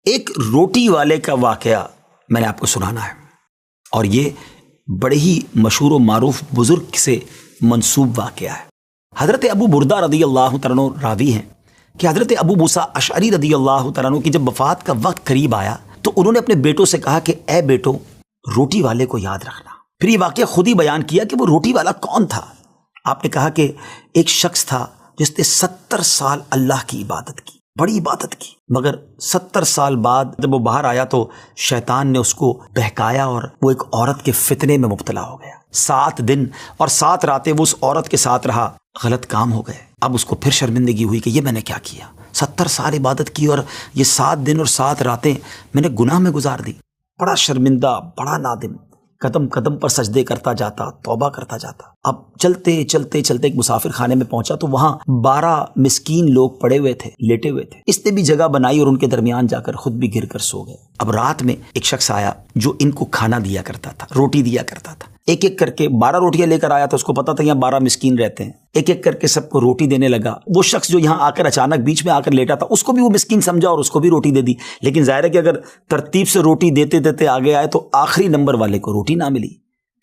ایک روٹی والے کا واقعہ میں نے آپ کو سنانا ہے، اور یہ بڑے ہی مشہور و معروف بزرگ سے منسوب واقعہ ہے۔ حضرت ابو بردہ رضی اللہ تعالیٰ عنہ راوی ہیں کہ حضرت ابو موسیٰ اشعری رضی اللہ تعالیٰ عنہ کی جب وفات کا وقت قریب آیا تو انہوں نے اپنے بیٹوں سے کہا کہ اے بیٹو، روٹی والے کو یاد رکھنا۔ پھر یہ واقعہ خود ہی بیان کیا کہ وہ روٹی والا کون تھا۔ آپ نے کہا کہ ایک شخص تھا جس نے 70 سال اللہ کی عبادت کی، بڑی عبادت کی، مگر 70 سال بعد جب وہ باہر آیا تو شیطان نے اس کو بہکایا اور وہ ایک عورت کے فتنے میں مبتلا ہو گیا۔ 7 دن اور 7 راتیں وہ اس عورت کے ساتھ رہا، غلط کام ہو گئے۔ اب اس کو پھر شرمندگی ہوئی کہ یہ میں نے کیا کیا، 70 سال عبادت کی اور یہ 7 دن اور 7 راتیں میں نے گناہ میں گزار دی۔ بڑا شرمندہ، بڑا نادم، قدم قدم پر سجدے کرتا جاتا، توبہ کرتا جاتا۔ اب چلتے چلتے چلتے ایک مسافر خانے میں پہنچا تو وہاں 12 مسکین لوگ پڑے ہوئے تھے، لیٹے ہوئے تھے۔ اس نے بھی جگہ بنائی اور ان کے درمیان جا کر خود بھی گر کر سو گئے۔ اب رات میں ایک شخص آیا جو ان کو کھانا دیا کرتا تھا، روٹی دیا کرتا تھا۔ ایک ایک کر کے 12 روٹیاں لے کر آیا تھا، اس کو پتا تھا یہاں 12 مسکین رہتے ہیں۔ ایک ایک کر کے سب کو روٹی دینے لگا۔ وہ شخص جو یہاں آ کر اچانک بیچ میں آ کر لیٹا تھا، اس کو بھی وہ مسکین سمجھا اور اس کو بھی روٹی دے دی۔ لیکن ظاہر ہے کہ اگر ترتیب سے روٹی دیتے دیتے آگے آئے تو آخری نمبر والے کو روٹی نہ ملی،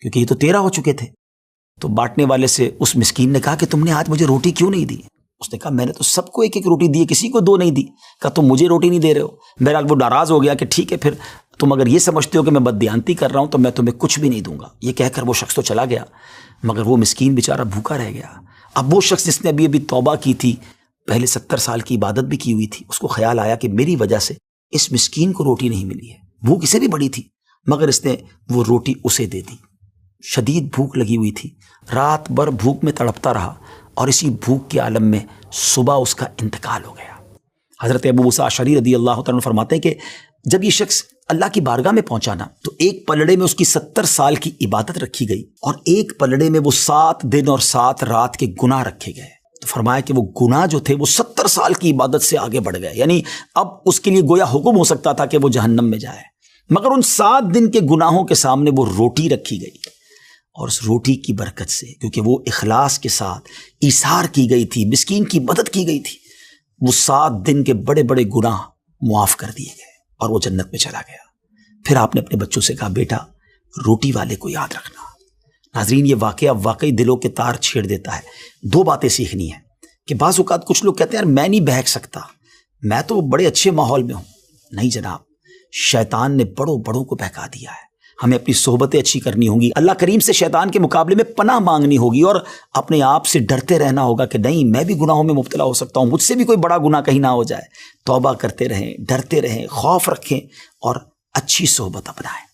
کیونکہ یہ تو 13 ہو چکے تھے۔ تو بانٹنے والے سے اس مسکین نے کہا کہ تم نے آج مجھے روٹی کیوں نہیں دی؟ اس نے کہا میں نے تو سب کو ایک ایک روٹی دی، کسی کو 2 نہیں دی۔ کہا تم مجھے روٹی نہیں دے رہے ہو۔ بہرحال وہ ناراض ہو گیا کہ ٹھیک ہے، پھر تم اگر یہ سمجھتے ہو کہ میں بددیانتی کر رہا ہوں تو میں تمہیں کچھ بھی نہیں دوں گا۔ یہ کہہ کر وہ شخص تو چلا گیا، مگر وہ مسکین بیچارہ بھوکا رہ گیا۔ اب وہ شخص جس نے ابھی توبہ کی تھی، پہلے 70 سال کی عبادت بھی کی ہوئی تھی، اس کو خیال آیا کہ میری وجہ سے اس مسکین کو روٹی نہیں ملی ہے۔ بھوک اسے بھی بڑی تھی، مگر اس نے وہ روٹی اسے دے دی۔ شدید بھوک لگی ہوئی تھی، رات بھر بھوک میں تڑپتا رہا اور اسی بھوک کے عالم میں صبح اس کا انتقال ہو گیا۔ حضرت ابو موسیٰ اشعری رضی اللہ تعالیٰ عنہ فرماتے ہیں کہ جب یہ شخص اللہ کی بارگاہ میں پہنچا نا تو ایک پلڑے میں اس کی 70 سال کی عبادت رکھی گئی اور ایک پلڑے میں وہ 7 دن اور 7 رات کے گناہ رکھے گئے۔ تو فرمایا کہ وہ گناہ جو تھے وہ 70 سال کی عبادت سے آگے بڑھ گئے، یعنی اب اس کے لیے گویا حکم ہو سکتا تھا کہ وہ جہنم میں جائے، مگر ان 7 دن کے گناہوں کے سامنے وہ روٹی رکھی گئی، اور اس روٹی کی برکت سے، کیونکہ وہ اخلاص کے ساتھ ایثار کی گئی تھی، مسکین کی مدد کی گئی تھی، وہ 7 دن کے بڑے بڑے گناہ معاف کر دیے گئے اور وہ جنت میں چلا گیا۔ پھر آپ نے اپنے بچوں سے کہا بیٹا روٹی والے کو یاد رکھنا۔ ناظرین یہ واقعہ واقعی دلوں کے تار چھیڑ دیتا ہے۔ 2 باتیں سیکھنی ہیں کہ بعض اوقات کچھ لوگ کہتے ہیں یار میں نہیں بہک سکتا، میں تو بڑے اچھے ماحول میں ہوں۔ نہیں جناب، شیطان نے بڑوں بڑوں کو بہکا دیا ہے۔ ہمیں اپنی صحبتیں اچھی کرنی ہوں گی، اللہ کریم سے شیطان کے مقابلے میں پناہ مانگنی ہوگی اور اپنے آپ سے ڈرتے رہنا ہوگا کہ نہیں میں بھی گناہوں میں مبتلا ہو سکتا ہوں، مجھ سے بھی کوئی بڑا گناہ کہیں نہ ہو جائے۔ توبہ کرتے رہیں، ڈرتے رہیں، خوف رکھیں اور اچھی صحبت اپنائیں۔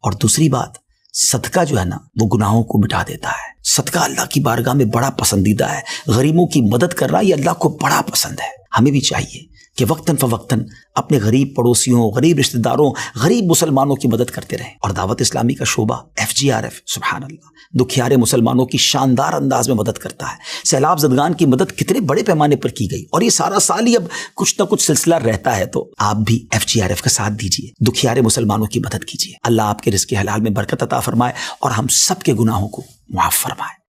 اور دوسری بات، صدقہ جو ہے نا وہ گناہوں کو مٹا دیتا ہے۔ صدقہ اللہ کی بارگاہ میں بڑا پسندیدہ ہے، غریبوں کی مدد کرنا یہ اللہ کو بڑا پسند ہے۔ ہمیں بھی چاہیے کہ وقتاً فوقتاً اپنے غریب پڑوسیوں، غریب رشتہ داروں، غریب مسلمانوں کی مدد کرتے رہیں۔ اور دعوت اسلامی کا شعبہ FGRF سبحان اللہ دکھیارے مسلمانوں کی شاندار انداز میں مدد کرتا ہے۔ سیلاب زدگان کی مدد کتنے بڑے پیمانے پر کی گئی، اور یہ سارا سال ہی اب کچھ نہ کچھ سلسلہ رہتا ہے، تو آپ بھی FGRF کا ساتھ دیجیے، دکھیارے مسلمانوں کی مدد کیجیے۔ اللہ آپ کے رزق حلال میں برکت عطا فرمائے اور ہم سب کے گناہوں کو معاف فرمائے۔